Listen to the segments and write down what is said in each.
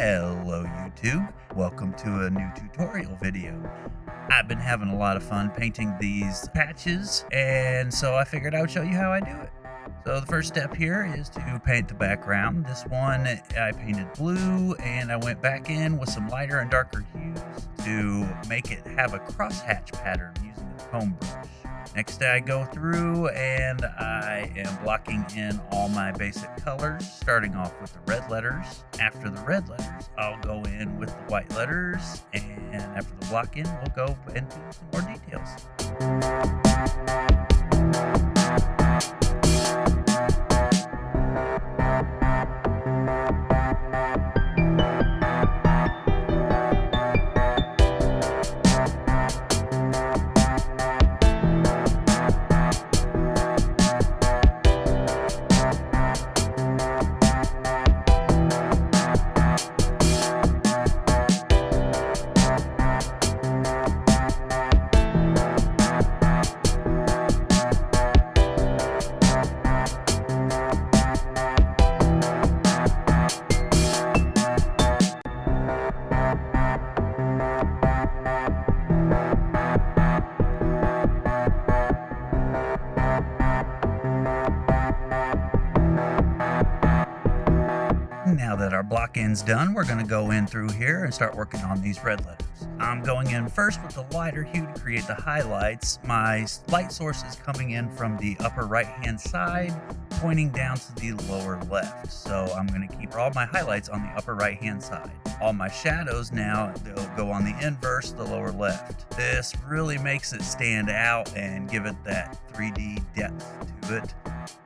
Hello YouTube, welcome to a new tutorial video. I've been having a lot of fun painting these patches, and so I figured I would show you how I do it. So the first step here is to paint the background. This one I painted blue, and I went back in with some lighter and darker hues to make it have a crosshatch pattern using a comb brush. Next I go through and I am blocking in all my basic colors, starting off with the red letters. After the red letters, I'll go in with the white letters, and after the block in, we'll go into some more details. Now that our block end's done, we're going to go in through here and start working on these red letters. I'm going in first with the lighter hue to create the highlights. My light source is coming in from the upper right hand side, pointing down to the lower left. So I'm going to keep all my highlights on the upper right hand side. All my shadows now, they'll go on the inverse, the lower left. This really makes it stand out and give it that 3D depth to it.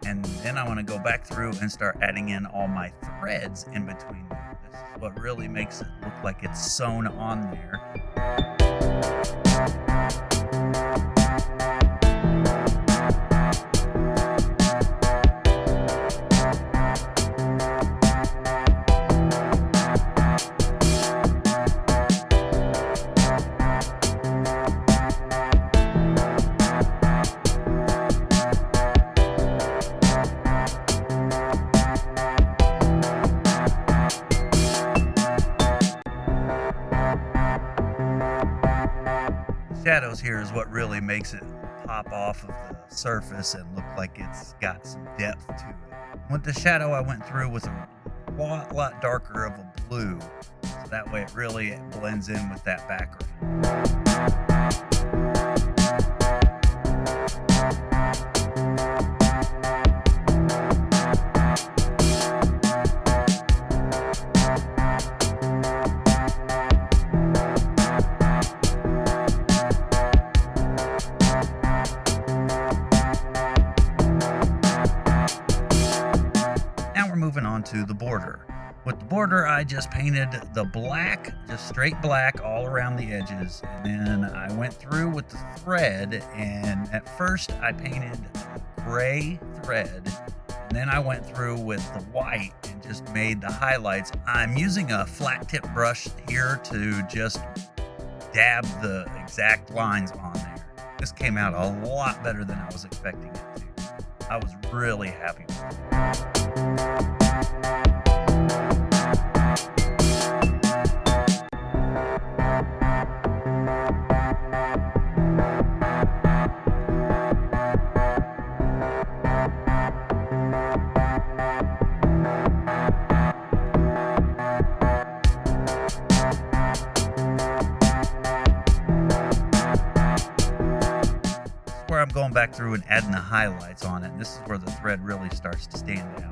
And then I want to go back through and start adding in all my threads in between there. This is what really makes it look like it's sewn on there. Shadows here is what really makes it pop off of the surface and look like it's got some depth to it. With the shadow, I went through with a lot darker of a blue, so that way it really blends in with that background. Moving on to the border. With the border, I just painted the black, just straight black all around the edges, and then I went through with the thread, and at first I painted gray thread, and then I went through with the white and just made the highlights. I'm using a flat tip brush here to just dab the exact lines on there. This came out a lot better than I was expecting it to. I was really happy with it. Where I'm going back through and adding the highlights on it, and this is where the thread really starts to stand out.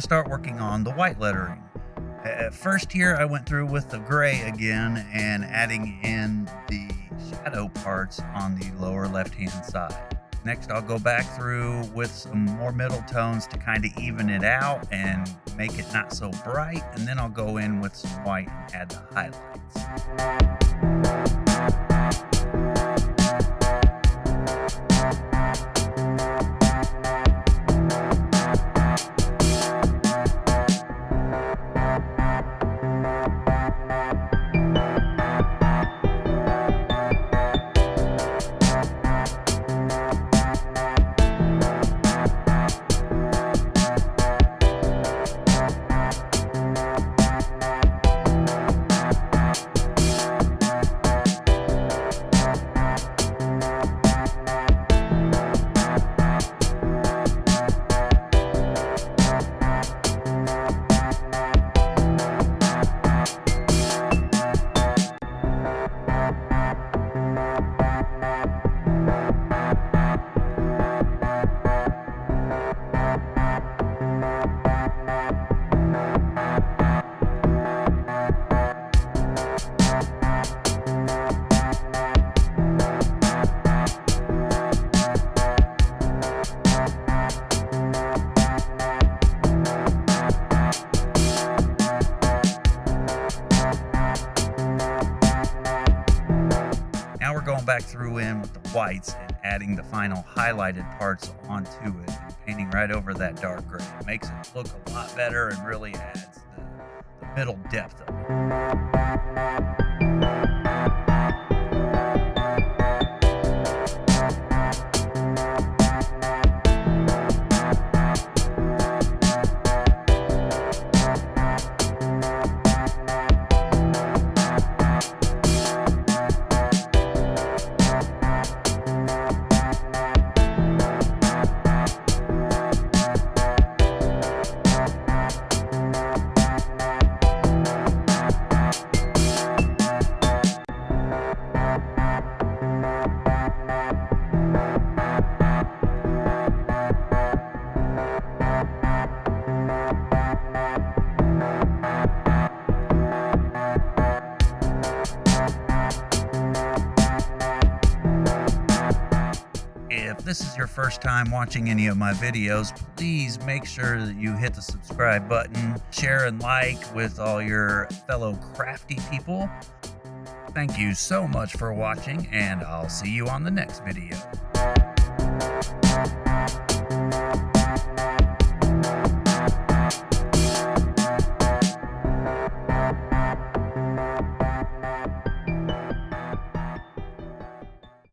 to start working on the white lettering. At first here, I went through with the gray again and adding in the shadow parts on the lower left-hand side. Next, I'll go back through with some more middle tones to kind of even it out and make it not so bright. And then I'll go in with some white and add the highlights. Now we're going back through in with the whites and adding the final highlighted parts onto it and painting right over that dark gray. It makes it look a lot better and really adds the middle depth of it. If this is your first time watching any of my videos, please make sure that you hit the subscribe button, share and like with all your fellow crafty people. Thank you so much for watching, and I'll see you on the next video.